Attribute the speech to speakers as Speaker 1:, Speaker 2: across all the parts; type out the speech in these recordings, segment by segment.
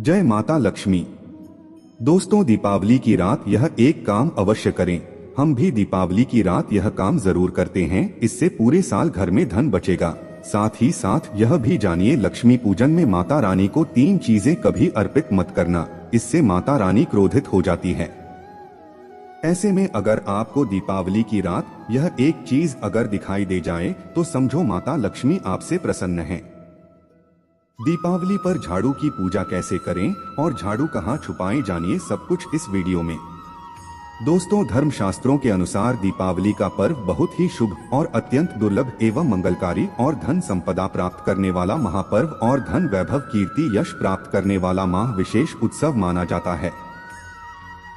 Speaker 1: जय माता लक्ष्मी। दोस्तों, दीपावली की रात यह एक काम अवश्य करें। हम भी दीपावली की रात यह काम जरूर करते हैं। इससे पूरे साल घर में धन बचेगा। साथ ही साथ यह भी जानिए, लक्ष्मी पूजन में माता रानी को 3 चीजें कभी अर्पित मत करना, इससे माता रानी क्रोधित हो जाती है। ऐसे में अगर आपको दीपावली की रात यह एक चीज अगर दिखाई दे जाए तो समझो माता लक्ष्मी आपसे प्रसन्न है। दीपावली पर झाड़ू की पूजा कैसे करें और झाड़ू कहाँ छुपाएं, जानिए सब कुछ इस वीडियो में। दोस्तों, धर्मशास्त्रों के अनुसार दीपावली का पर्व बहुत ही शुभ और अत्यंत दुर्लभ एवं मंगलकारी और धन संपदा प्राप्त करने वाला महापर्व और धन वैभव कीर्ति यश प्राप्त करने वाला माह विशेष उत्सव माना जाता है।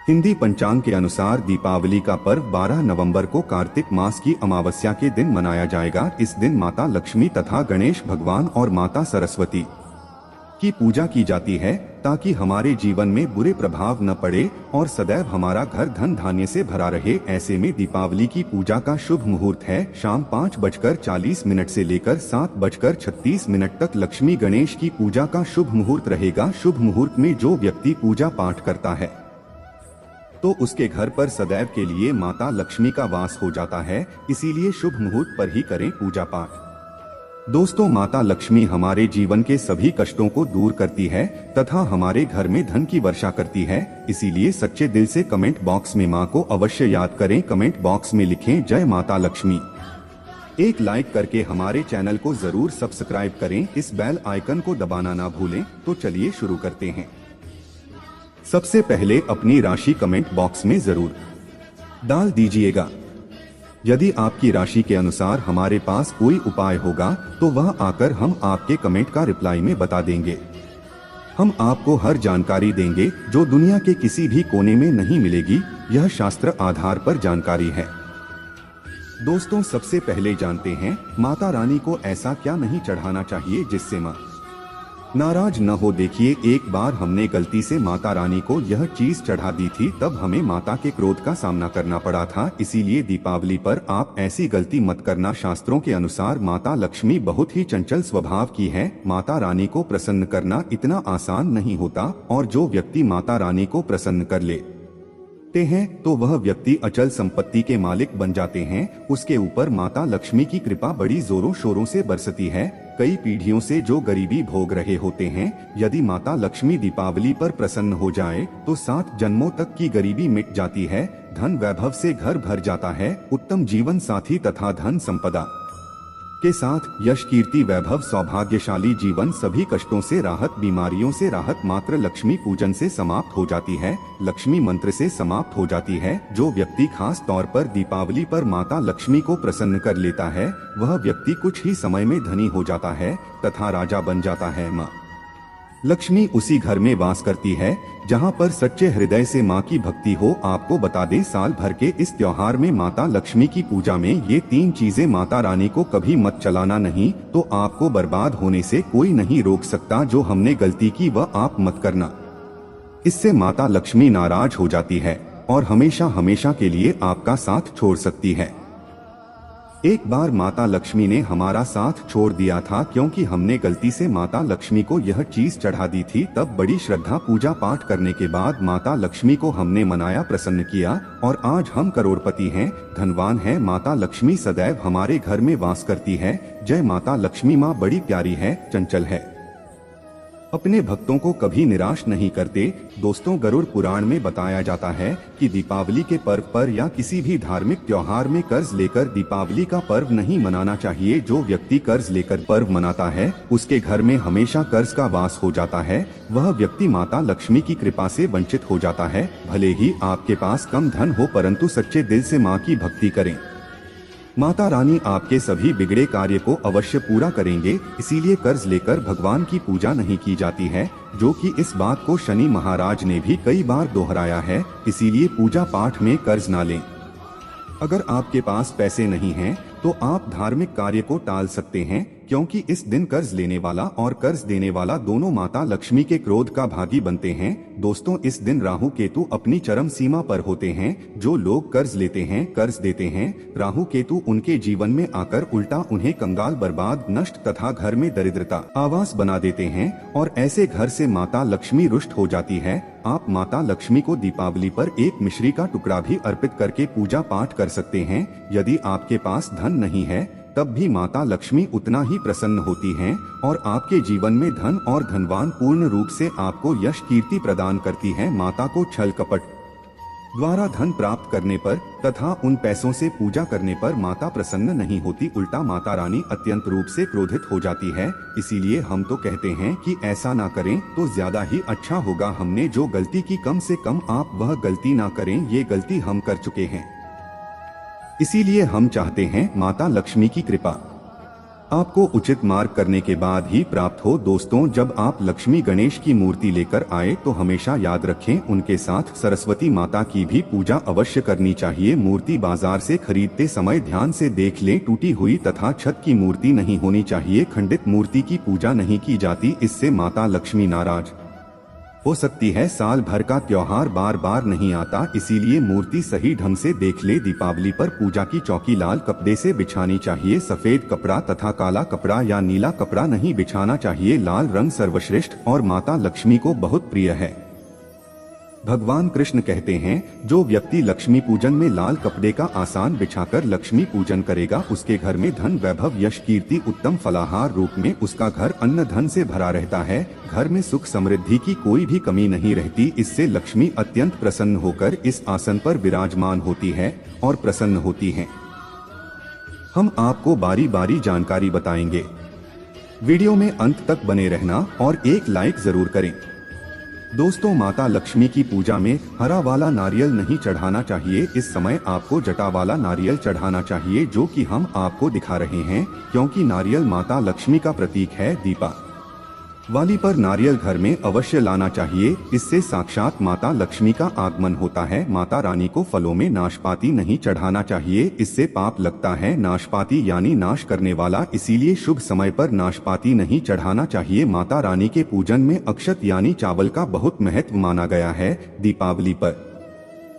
Speaker 1: हिंदी पंचांग के अनुसार दीपावली का पर्व 12 नवंबर को कार्तिक मास की अमावस्या के दिन मनाया जाएगा। इस दिन माता लक्ष्मी तथा गणेश भगवान और माता सरस्वती की पूजा की जाती है ताकि हमारे जीवन में बुरे प्रभाव न पड़े और सदैव हमारा घर धन धान्य से भरा रहे। ऐसे में दीपावली की पूजा का शुभ मुहूर्त है शाम 5:40 से लेकर 7:36 तक। लक्ष्मी गणेश की पूजा का शुभ मुहूर्त रहेगा। शुभ मुहूर्त में जो व्यक्ति पूजा पाठ करता है तो उसके घर पर सदैव के लिए माता लक्ष्मी का वास हो जाता है। इसीलिए शुभ मुहूर्त पर ही करें पूजा पाठ। दोस्तों, माता लक्ष्मी हमारे जीवन के सभी कष्टों को दूर करती है तथा हमारे घर में धन की वर्षा करती है। इसीलिए सच्चे दिल से कमेंट बॉक्स में माँ को अवश्य याद करें। कमेंट बॉक्स में लिखें जय माता लक्ष्मी। एक लाइक करके हमारे चैनल को जरूर सब्सक्राइब करें। इस बेल आइकन को दबाना ना भूलें। तो चलिए शुरू करते हैं। सबसे पहले अपनी राशि कमेंट बॉक्स में जरूर डाल दीजिएगा। यदि आपकी राशि के अनुसार हमारे पास कोई उपाय होगा तो वह आकर हम आपके कमेंट का रिप्लाई में बता देंगे। हम आपको हर जानकारी देंगे जो दुनिया के किसी भी कोने में नहीं मिलेगी। यह शास्त्र आधार पर जानकारी है। दोस्तों, सबसे पहले जानते हैं माता रानी को ऐसा क्या नहीं चढ़ाना चाहिए जिससे माँ नाराज न हो। देखिए, एक बार हमने गलती से माता रानी को यह चीज चढ़ा दी थी, तब हमें माता के क्रोध का सामना करना पड़ा था। इसीलिए दीपावली पर आप ऐसी गलती मत करना। शास्त्रों के अनुसार माता लक्ष्मी बहुत ही चंचल स्वभाव की है। माता रानी को प्रसन्न करना इतना आसान नहीं होता और जो व्यक्ति माता रानी को प्रसन्न कर लेते हैं तो वह व्यक्ति अचल संपत्ति के मालिक बन जाते हैं। उसके ऊपर माता लक्ष्मी की कृपा बड़ी जोरों शोरों से बरसती है। कई पीढ़ियों से जो गरीबी भोग रहे होते हैं, यदि माता लक्ष्मी दीपावली पर प्रसन्न हो जाए तो 7 जन्मों तक की गरीबी मिट जाती है। धन वैभव से घर भर जाता है। उत्तम जीवन साथी तथा धन संपदा के साथ यश कीर्ति वैभव सौभाग्यशाली जीवन, सभी कष्टों से राहत, बीमारियों से राहत मात्र लक्ष्मी पूजन से समाप्त हो जाती है। लक्ष्मी मंत्र से समाप्त हो जाती है। जो व्यक्ति खास तौर पर दीपावली पर माता लक्ष्मी को प्रसन्न कर लेता है वह व्यक्ति कुछ ही समय में धनी हो जाता है तथा राजा बन जाता है। माँ लक्ष्मी उसी घर में वास करती है जहां पर सच्चे हृदय से मां की भक्ति हो। आपको बता दें, साल भर के इस त्योहार में माता लक्ष्मी की पूजा में ये 3 चीजें माता रानी को कभी मत चलाना, नहीं तो आपको बर्बाद होने से कोई नहीं रोक सकता। जो हमने गलती की वह आप मत करना, इससे माता लक्ष्मी नाराज हो जाती है और हमेशा हमेशा के लिए आपका साथ छोड़ सकती है। एक बार माता लक्ष्मी ने हमारा साथ छोड़ दिया था क्योंकि हमने गलती से माता लक्ष्मी को यह चीज चढ़ा दी थी। तब बड़ी श्रद्धा पूजा पाठ करने के बाद माता लक्ष्मी को हमने मनाया, प्रसन्न किया और आज हम करोड़पति हैं, धनवान हैं। माता लक्ष्मी सदैव हमारे घर में वास करती है। जय माता लक्ष्मी। माँ बड़ी प्यारी है, चंचल है, अपने भक्तों को कभी निराश नहीं करते। दोस्तों, गरुड़ पुराण में बताया जाता है कि दीपावली के पर्व पर या किसी भी धार्मिक त्योहार में कर्ज लेकर दीपावली का पर्व नहीं मनाना चाहिए। जो व्यक्ति कर्ज लेकर पर्व मनाता है उसके घर में हमेशा कर्ज का वास हो जाता है। वह व्यक्ति माता लक्ष्मी की कृपा से वंचित हो जाता है। भले ही आपके पास कम धन हो परंतु सच्चे दिल से माँ की भक्ति करें। माता रानी आपके सभी बिगड़े कार्य को अवश्य पूरा करेंगे। इसीलिए कर्ज लेकर भगवान की पूजा नहीं की जाती है, जो कि इस बात को शनि महाराज ने भी कई बार दोहराया है। इसीलिए पूजा पाठ में कर्ज ना लें। अगर आपके पास पैसे नहीं हैं तो आप धार्मिक कार्य को टाल सकते हैं। क्योंकि इस दिन कर्ज लेने वाला और कर्ज देने वाला दोनों माता लक्ष्मी के क्रोध का भागी बनते हैं। दोस्तों, इस दिन राहु केतु अपनी चरम सीमा पर होते हैं। जो लोग कर्ज लेते हैं, कर्ज देते हैं, राहु केतु उनके जीवन में आकर उल्टा उन्हें कंगाल, बर्बाद, नष्ट तथा घर में दरिद्रता आवास बना देते हैं और ऐसे घर से माता लक्ष्मी रुष्ट हो जाती है। आप माता लक्ष्मी को दीपावली पर एक मिश्री का टुकड़ा भी अर्पित करके पूजा पाठ कर सकते हैं। यदि आपके पास धन नहीं है तब भी माता लक्ष्मी उतना ही प्रसन्न होती हैं और आपके जीवन में धन और धनवान पूर्ण रूप से आपको यश कीर्ति प्रदान करती हैं। माता को छल कपट द्वारा धन प्राप्त करने पर तथा उन पैसों से पूजा करने पर माता प्रसन्न नहीं होती, उल्टा माता रानी अत्यंत रूप से क्रोधित हो जाती है। इसीलिए हम तो कहते हैं कि ऐसा ना करें तो ज्यादा ही अच्छा होगा। हमने जो गलती की, कम से कम आप वह गलती ना करें। ये गलती हम कर चुके हैं, इसीलिए हम चाहते हैं माता लक्ष्मी की कृपा आपको उचित मार्ग करने के बाद ही प्राप्त हो। दोस्तों, जब आप लक्ष्मी गणेश की मूर्ति लेकर आए तो हमेशा याद रखें उनके साथ सरस्वती माता की भी पूजा अवश्य करनी चाहिए। मूर्ति बाजार से खरीदते समय ध्यान से देख लें, टूटी हुई तथा छत की मूर्ति नहीं होनी चाहिए। खंडित मूर्ति की पूजा नहीं की जाती, इससे माता लक्ष्मी नाराज हो सकती है। साल भर का त्योहार बार बार नहीं आता, इसीलिए मूर्ति सही ढंग से देख ले। दीपावली पर पूजा की चौकी लाल कपड़े से बिछानी चाहिए। सफेद कपड़ा तथा काला कपड़ा या नीला कपड़ा नहीं बिछाना चाहिए। लाल रंग सर्वश्रेष्ठ और माता लक्ष्मी को बहुत प्रिय है। भगवान कृष्ण कहते हैं, जो व्यक्ति लक्ष्मी पूजन में लाल कपड़े का आसान बिछाकर लक्ष्मी पूजन करेगा, उसके घर में धन, वैभव, यश, कीर्ति, उत्तम फलाहार रूप में उसका घर अन्न धन से भरा रहता है। घर में सुख समृद्धि की कोई भी कमी नहीं रहती। इससे लक्ष्मी अत्यंत प्रसन्न होकर इस आसन पर विराजमान होती है और प्रसन्न होती है। हम आपको बारी बारी जानकारी बताएंगे। वीडियो में अंत तक बने रहना और एक लाइक जरूर करें। दोस्तों, माता लक्ष्मी की पूजा में हरा वाला नारियल नहीं चढ़ाना चाहिए। इस समय आपको जटा वाला नारियल चढ़ाना चाहिए, जो कि हम आपको दिखा रहे हैं, क्योंकि नारियल माता लक्ष्मी का प्रतीक है। दीपावली पर नारियल घर में अवश्य लाना चाहिए, इससे साक्षात माता लक्ष्मी का आगमन होता है। माता रानी को फलों में नाशपाती नहीं चढ़ाना चाहिए, इससे पाप लगता है। नाशपाती यानी नाश करने वाला, इसीलिए शुभ समय पर नाशपाती नहीं चढ़ाना चाहिए। माता रानी के पूजन में अक्षत यानी चावल का बहुत महत्व माना गया है। दीपावली पर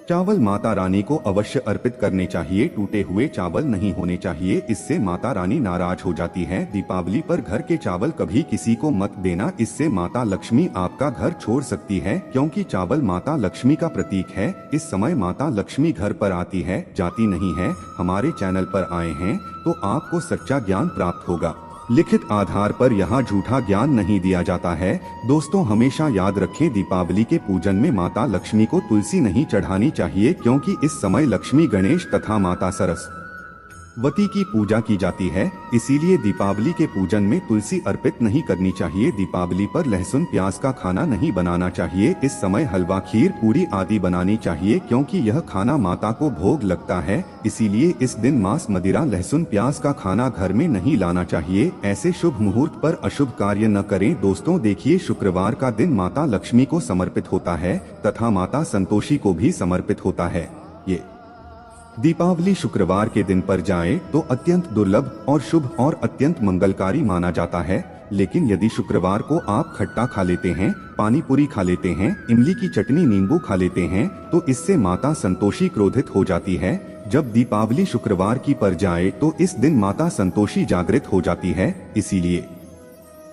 Speaker 1: चावल माता रानी को अवश्य अर्पित करने चाहिए। टूटे हुए चावल नहीं होने चाहिए, इससे माता रानी नाराज हो जाती है। दीपावली पर घर के चावल कभी किसी को मत देना, इससे माता लक्ष्मी आपका घर छोड़ सकती है, क्योंकि चावल माता लक्ष्मी का प्रतीक है। इस समय माता लक्ष्मी घर पर आती है, जाती नहीं है। हमारे चैनल पर आए हैं तो आपको सच्चा ज्ञान प्राप्त होगा। लिखित आधार पर यहाँ झूठा ज्ञान नहीं दिया जाता है। दोस्तों, हमेशा याद रखें, दीपावली के पूजन में माता लक्ष्मी को तुलसी नहीं चढ़ानी चाहिए, क्योंकि इस समय लक्ष्मी, गणेश तथा माता सरस्वती की पूजा की जाती है। इसीलिए दीपावली के पूजन में तुलसी अर्पित नहीं करनी चाहिए। दीपावली पर लहसुन प्याज का खाना नहीं बनाना चाहिए। इस समय हलवा, खीर, पूरी आदि बनानी चाहिए, क्योंकि यह खाना माता को भोग लगता है। इसीलिए इस दिन मांस, मदिरा, लहसुन प्याज का खाना घर में नहीं लाना चाहिए। ऐसे शुभ मुहूर्त पर अशुभ कार्य न करें। दोस्तों, देखिए, शुक्रवार का दिन माता लक्ष्मी को समर्पित होता है तथा माता संतोषी को भी समर्पित होता है। ये दीपावली शुक्रवार के दिन पर जाए तो अत्यंत दुर्लभ और शुभ और अत्यंत मंगलकारी माना जाता है। लेकिन यदि शुक्रवार को आप खट्टा खा लेते हैं, पानी पूरी खा लेते हैं, इमली की चटनी, नींबू खा लेते हैं, तो इससे माता संतोषी क्रोधित हो जाती है। जब दीपावली शुक्रवार की पर जाए तो इस दिन माता संतोषी जागृत हो जाती है। इसीलिए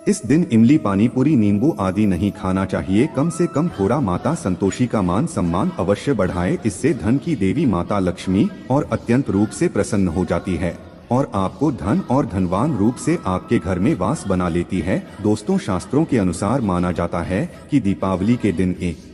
Speaker 1: इस दिन इमली, पानी पूरी, नींबू आदि नहीं खाना चाहिए। कम से कम थोड़ा माता संतोषी का मान सम्मान अवश्य बढ़ाए। इससे धन की देवी माता लक्ष्मी और अत्यंत रूप से प्रसन्न हो जाती है और आपको धन और धनवान रूप से आपके घर में वास बना लेती है। दोस्तों, शास्त्रों के अनुसार माना जाता है कि दीपावली के दिन एक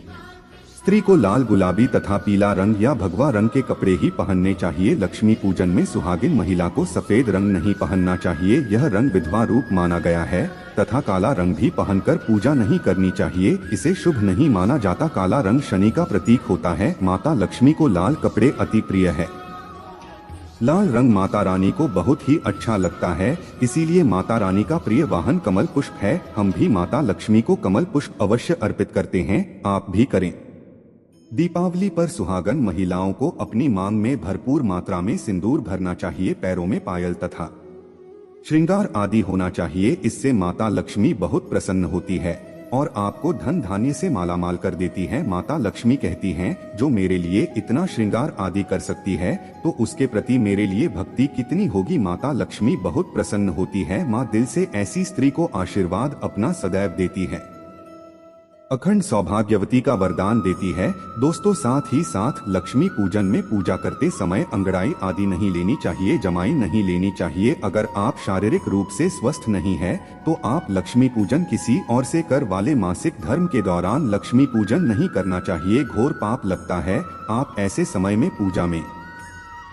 Speaker 1: स्त्री को लाल, गुलाबी तथा पीला रंग या भगवा रंग के कपड़े ही पहनने चाहिए। लक्ष्मी पूजन में सुहागिन महिला को सफेद रंग नहीं पहनना चाहिए, यह रंग विधवा रूप माना गया है। तथा काला रंग भी पहनकर पूजा नहीं करनी चाहिए, इसे शुभ नहीं माना जाता। काला रंग शनि का प्रतीक होता है। माता लक्ष्मी को लाल कपड़े अति प्रिय है। लाल रंग माता रानी को बहुत ही अच्छा लगता है, इसीलिए माता रानी का प्रिय वाहन कमल पुष्प है। हम भी माता लक्ष्मी को कमल पुष्प अवश्य अर्पित करते हैं, आप भी करें। दीपावली पर सुहागन महिलाओं को अपनी मांग में भरपूर मात्रा में सिंदूर भरना चाहिए। पैरों में पायल तथा श्रृंगार आदि होना चाहिए। इससे माता लक्ष्मी बहुत प्रसन्न होती है और आपको धन धान्य से मालामाल कर देती है। माता लक्ष्मी कहती हैं, जो मेरे लिए इतना श्रृंगार आदि कर सकती है तो उसके प्रति मेरे लिए भक्ति कितनी होगी। माता लक्ष्मी बहुत प्रसन्न होती है। माँ दिल से ऐसी स्त्री को आशीर्वाद अपना सदैव देती है, अखंड सौभाग्यवती का वरदान देती है। दोस्तों, साथ ही साथ लक्ष्मी पूजन में पूजा करते समय अंगड़ाई आदि नहीं लेनी चाहिए, जमाई नहीं लेनी चाहिए। अगर आप शारीरिक रूप से स्वस्थ नहीं है तो आप लक्ष्मी पूजन किसी और से कर वाले मासिक धर्म के दौरान लक्ष्मी पूजन नहीं करना चाहिए, घोर पाप लगता है। आप ऐसे समय में पूजा में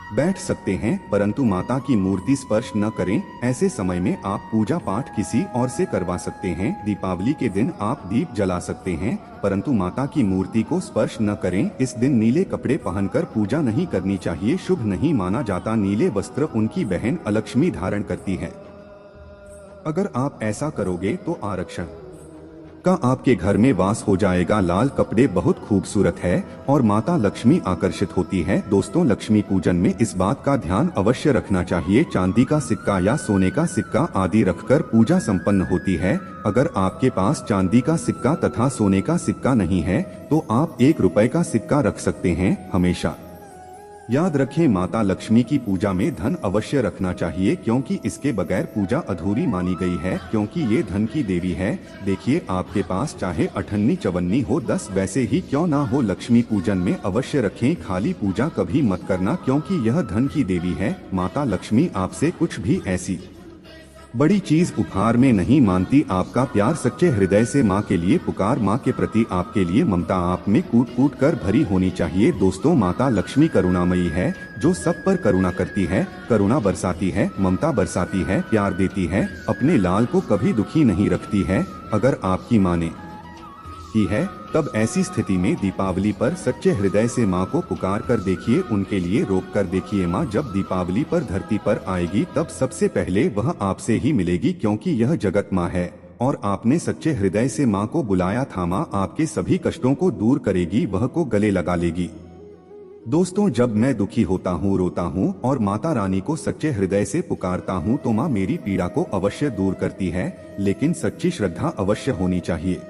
Speaker 1: बैठ सकते हैं परंतु माता की मूर्ति स्पर्श न करें। ऐसे समय में आप पूजा पाठ किसी और से करवा सकते हैं। दीपावली के दिन आप दीप जला सकते हैं परंतु माता की मूर्ति को स्पर्श न करें। इस दिन नीले कपड़े पहनकर पूजा नहीं करनी चाहिए, शुभ नहीं माना जाता। नीले वस्त्र उनकी बहन अलक्ष्मी धारण करती है। अगर आप ऐसा करोगे तो आरक्षण का आपके घर में वास हो जाएगा। लाल कपड़े बहुत खूबसूरत है और माता लक्ष्मी आकर्षित होती है। दोस्तों, लक्ष्मी पूजन में इस बात का ध्यान अवश्य रखना चाहिए, चांदी का सिक्का या सोने का सिक्का आदि रखकर पूजा संपन्न होती है। अगर आपके पास चांदी का सिक्का तथा सोने का सिक्का नहीं है तो आप 1 रुपए का सिक्का रख सकते हैं। हमेशा याद रखें, माता लक्ष्मी की पूजा में धन अवश्य रखना चाहिए क्योंकि इसके बगैर पूजा अधूरी मानी गई है, क्योंकि ये धन की देवी है। देखिए, आपके पास चाहे 98 54 हो 10 वैसे ही क्यों ना हो, लक्ष्मी पूजन में अवश्य रखें। खाली पूजा कभी मत करना क्योंकि यह धन की देवी है। माता लक्ष्मी आपसे कुछ भी ऐसी बड़ी चीज उपहार में नहीं मानती। आपका प्यार सच्चे हृदय से माँ के लिए पुकार, माँ के प्रति आपके लिए ममता आप में कूट कूट कर भरी होनी चाहिए। दोस्तों, माता लक्ष्मी करुणामयी है, जो सब पर करुणा करती है, करुणा बरसाती है, ममता बरसाती है, प्यार देती है, अपने लाल को कभी दुखी नहीं रखती है। अगर आपकी माँ ने की है तब ऐसी स्थिति में दीपावली पर सच्चे हृदय से माँ को पुकार कर देखिए, उनके लिए रोक कर देखिए। माँ जब दीपावली पर धरती पर आएगी तब सबसे पहले वह आपसे ही मिलेगी क्योंकि यह जगत माँ है और आपने सच्चे हृदय से माँ को बुलाया था। माँ आपके सभी कष्टों को दूर करेगी, वह को गले लगा लेगी। दोस्तों, जब मैं दुखी होता हूँ, रोता हूँ और माता रानी को सच्चे हृदय से पुकारता हूँ तो माँ मेरी पीड़ा को अवश्य दूर करती है, लेकिन सच्ची श्रद्धा अवश्य होनी चाहिए।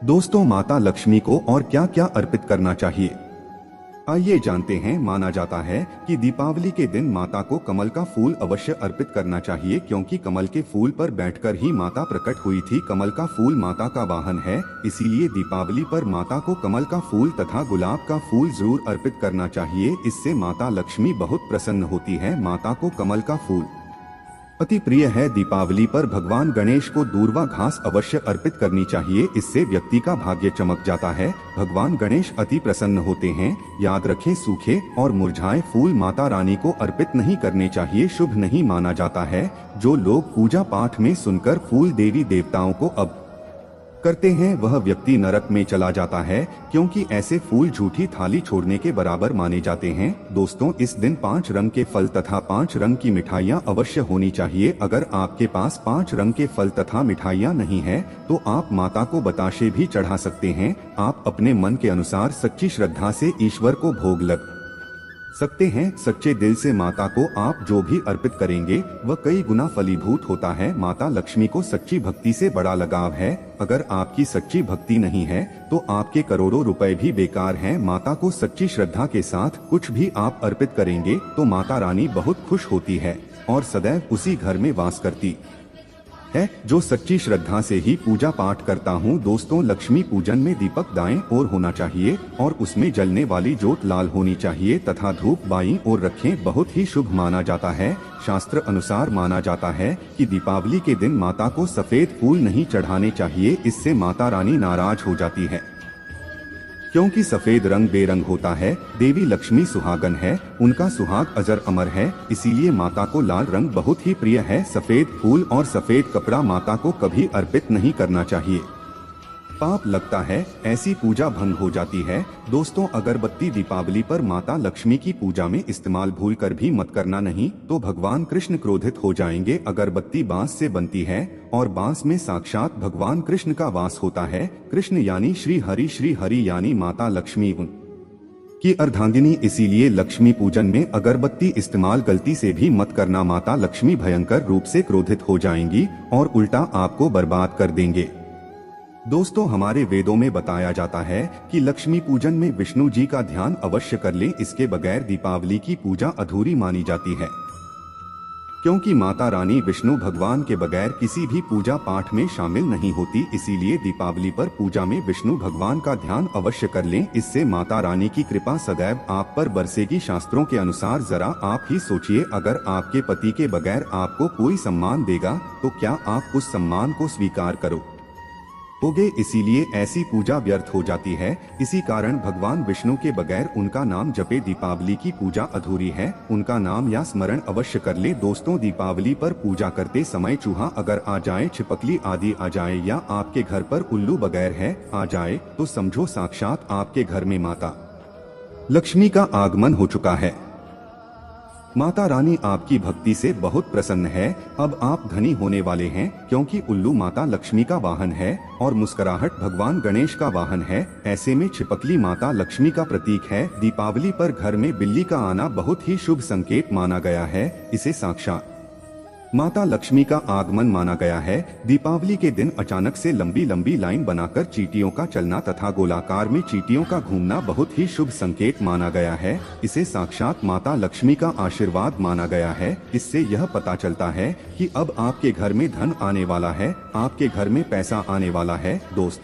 Speaker 1: दोस्तों, माता लक्ष्मी को और क्या क्या अर्पित करना चाहिए, आइए जानते हैं। माना जाता है कि दीपावली के दिन माता को कमल का फूल अवश्य अर्पित करना चाहिए क्योंकि कमल के फूल पर बैठकर ही माता प्रकट हुई थी। कमल का फूल माता का वाहन है, इसीलिए दीपावली पर माता को कमल का फूल तथा गुलाब का फूल जरूर अर्पित करना चाहिए। इससे माता लक्ष्मी बहुत प्रसन्न होती है। माता को कमल का फूल अति प्रिय है। दीपावली पर भगवान गणेश को दूर्वा घास अवश्य अर्पित करनी चाहिए, इससे व्यक्ति का भाग्य चमक जाता है। भगवान गणेश अति प्रसन्न होते हैं। याद रखें, सूखे और मुरझाए फूल माता रानी को अर्पित नहीं करने चाहिए, शुभ नहीं माना जाता है। जो लोग पूजा पाठ में सुनकर फूल देवी देवताओं को अब करते हैं वह व्यक्ति नरक में चला जाता है क्योंकि ऐसे फूल झूठी थाली छोड़ने के बराबर माने जाते हैं। दोस्तों, इस दिन 5 रंग के फल तथा 5 रंग की मिठाइयाँ अवश्य होनी चाहिए। अगर आपके पास 5 रंग के फल तथा मिठाइयाँ नहीं है तो आप माता को बताशे भी चढ़ा सकते हैं। आप अपने मन के अनुसार सच्ची श्रद्धा से ईश्वर को भोग लग सकते हैं। सच्चे दिल से माता को आप जो भी अर्पित करेंगे वह कई गुना फलीभूत होता है। माता लक्ष्मी को सच्ची भक्ति से बड़ा लगाव है। अगर आपकी सच्ची भक्ति नहीं है तो आपके करोड़ों रुपए भी बेकार हैं। माता को सच्ची श्रद्धा के साथ कुछ भी आप अर्पित करेंगे तो माता रानी बहुत खुश होती है और सदैव उसी घर में वास करती है जो सच्ची श्रद्धा से ही पूजा पाठ करता हूँ। दोस्तों, लक्ष्मी पूजन में दीपक दाएं ओर होना चाहिए और उसमें जलने वाली जोत लाल होनी चाहिए तथा धूप बाईं ओर रखें, बहुत ही शुभ माना जाता है। शास्त्र अनुसार माना जाता है कि दीपावली के दिन माता को सफेद फूल नहीं चढ़ाने चाहिए, इससे माता रानी नाराज हो जाती है क्योंकि सफेद रंग बेरंग होता है। देवी लक्ष्मी सुहागन है, उनका सुहाग अजर अमर है, इसीलिए माता को लाल रंग बहुत ही प्रिय है। सफेद फूल और सफेद कपड़ा माता को कभी अर्पित नहीं करना चाहिए, पाप लगता है, ऐसी पूजा भंग हो जाती है। दोस्तों, अगरबत्ती दीपावली पर माता लक्ष्मी की पूजा में इस्तेमाल भूल कर भी मत करना, नहीं तो भगवान कृष्ण क्रोधित हो जाएंगे। अगरबत्ती बांस से बनती है और बांस में साक्षात भगवान कृष्ण का वास होता है। कृष्ण यानी श्री हरि यानी माता लक्ष्मी कि अर्धांगिनी, इसीलिए लक्ष्मी पूजन में अगरबत्ती इस्तेमाल गलती से भी मत करना। माता लक्ष्मी भयंकर रूप से क्रोधित हो जाएंगी और उल्टा आपको बर्बाद कर देंगे। दोस्तों, हमारे वेदों में बताया जाता है कि लक्ष्मी पूजन में विष्णु जी का ध्यान अवश्य कर लें, इसके बगैर दीपावली की पूजा अधूरी मानी जाती है। क्योंकि माता रानी विष्णु भगवान के बगैर किसी भी पूजा पाठ में शामिल नहीं होती, इसीलिए दीपावली पर पूजा में विष्णु भगवान का ध्यान अवश्य कर लें। इससे माता रानी की कृपा सदैव आप पर बरसेगी। शास्त्रों के अनुसार जरा आप ही सोचिए, अगर आपके पति के बगैर आपको कोई सम्मान देगा तो क्या आप उस सम्मान को स्वीकार करोगे? इसीलिए ऐसी पूजा व्यर्थ हो जाती है। इसी कारण भगवान विष्णु के बगैर उनका नाम जपे दीपावली की पूजा अधूरी है। उनका नाम या स्मरण अवश्य कर ले। दोस्तों, दीपावली पर पूजा करते समय चूहा अगर आ जाए, छिपकली आदि आ जाए या आपके घर पर उल्लू बगैर है आ जाए तो समझो साक्षात आपके घर में माता लक्ष्मी का आगमन हो चुका है। माता रानी आपकी भक्ति से बहुत प्रसन्न है। अब आप धनी होने वाले हैं, क्योंकि उल्लू माता लक्ष्मी का वाहन है और मुस्कुराहट भगवान गणेश का वाहन है। ऐसे में छिपकली माता लक्ष्मी का प्रतीक है। दीपावली पर घर में बिल्ली का आना बहुत ही शुभ संकेत माना गया है। इसे साक्षात माता लक्ष्मी का आगमन माना गया है। दीपावली के दिन अचानक से लंबी लंबी लाइन बनाकर चींटियों का चलना तथा गोलाकार में चींटियों का घूमना बहुत ही शुभ संकेत माना गया है। इसे साक्षात माता लक्ष्मी का आशीर्वाद माना गया है। इससे यह पता चलता है कि अब आपके घर में धन आने वाला है, आपके घर में पैसा आने वाला है। दोस्त,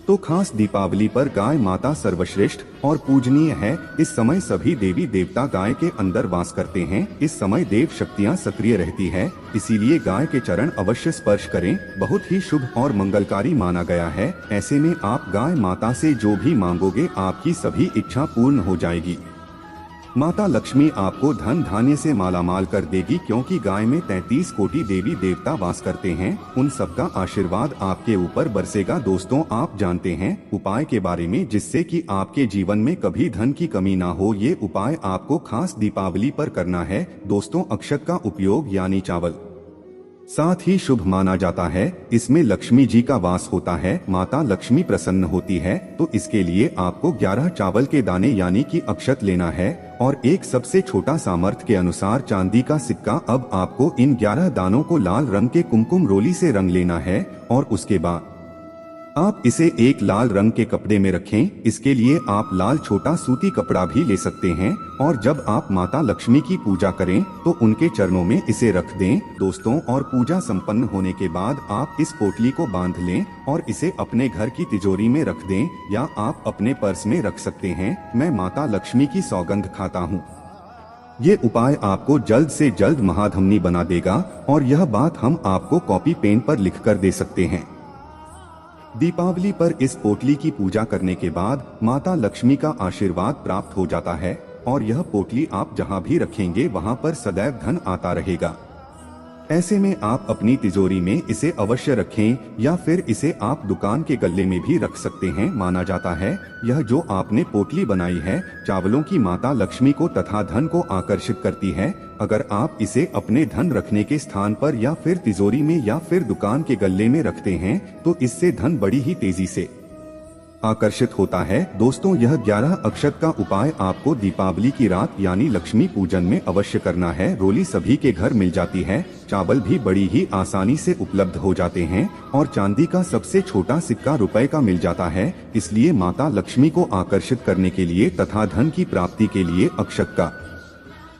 Speaker 1: तो खास दीपावली पर गाय माता सर्वश्रेष्ठ और पूजनीय है। इस समय सभी देवी देवता गाय के अंदर वास करते हैं। इस समय देव शक्तियां सक्रिय रहती है, इसीलिए गाय के चरण अवश्य स्पर्श करें। बहुत ही शुभ और मंगलकारी माना गया है। ऐसे में आप गाय माता से जो भी मांगोगे आपकी सभी इच्छा पूर्ण हो जाएगी। माता लक्ष्मी आपको धन धान्य से मालामाल कर देगी, क्योंकि गाय में 33 कोटि देवी देवता वास करते हैं। उन सबका आशीर्वाद आपके ऊपर बरसेगा। दोस्तों, आप जानते हैं उपाय के बारे में जिससे कि आपके जीवन में कभी धन की कमी ना हो। ये उपाय आपको खास दीपावली पर करना है। दोस्तों, अक्षत का उपयोग यानी चावल साथ ही शुभ माना जाता है। इसमें लक्ष्मी जी का वास होता है, माता लक्ष्मी प्रसन्न होती है। तो इसके लिए आपको 11 चावल के दाने यानी कि अक्षत लेना है और एक सबसे छोटा सामर्थ्य के अनुसार चांदी का सिक्का। अब आपको इन 11 दानों को लाल रंग के कुमकुम रोली से रंग लेना है और उसके बाद आप इसे एक लाल रंग के कपड़े में रखें। इसके लिए आप लाल छोटा सूती कपड़ा भी ले सकते हैं और जब आप माता लक्ष्मी की पूजा करें तो उनके चरणों में इसे रख दें। दोस्तों, और पूजा संपन्न होने के बाद आप इस पोटली को बांध लें और इसे अपने घर की तिजोरी में रख दें या आप अपने पर्स में रख सकते हैं। मैं माता लक्ष्मी की सौगंध खाता हूँ, ये उपाय आपको जल्द से जल्द महाधमनी बना देगा और यह बात हम आपको कॉपी पेन पर लिख कर दे सकते हैं। दीपावली पर इस पोटली की पूजा करने के बाद माता लक्ष्मी का आशीर्वाद प्राप्त हो जाता है और यह पोटली आप जहां भी रखेंगे वहां पर सदैव धन आता रहेगा। ऐसे में आप अपनी तिजोरी में इसे अवश्य रखें या फिर इसे आप दुकान के गल्ले में भी रख सकते हैं। माना जाता है यह जो आपने पोटली बनाई है चावलों की माता लक्ष्मी को तथा धन को आकर्षित करती है। अगर आप इसे अपने धन रखने के स्थान पर या फिर तिजोरी में या फिर दुकान के गल्ले में रखते हैं तो इससे धन बड़ी ही तेजी से आकर्षित होता है। दोस्तों, यह 11 अक्षत का उपाय आपको दीपावली की रात यानी लक्ष्मी पूजन में अवश्य करना है। रोली सभी के घर मिल जाती है, चावल भी बड़ी ही आसानी से उपलब्ध हो जाते हैं और चांदी का सबसे छोटा सिक्का रुपए का मिल जाता है। इसलिए माता लक्ष्मी को आकर्षित करने के लिए तथा धन की प्राप्ति के लिए अक्षत का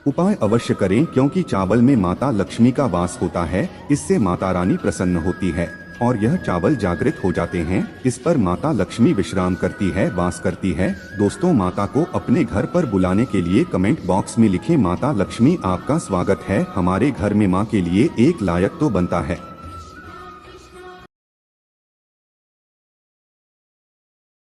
Speaker 1: उपाय अवश्य करें, क्योंकि चावल में माता लक्ष्मी का वास होता है। इससे माता रानी प्रसन्न होती है और यह चावल जागृत हो जाते हैं। इस पर माता लक्ष्मी विश्राम करती है, वास करती है। दोस्तों, माता को अपने घर पर बुलाने के लिए कमेंट बॉक्स में लिखें, माता लक्ष्मी आपका स्वागत है, हमारे घर में माँ के लिए एक लायक तो बनता है।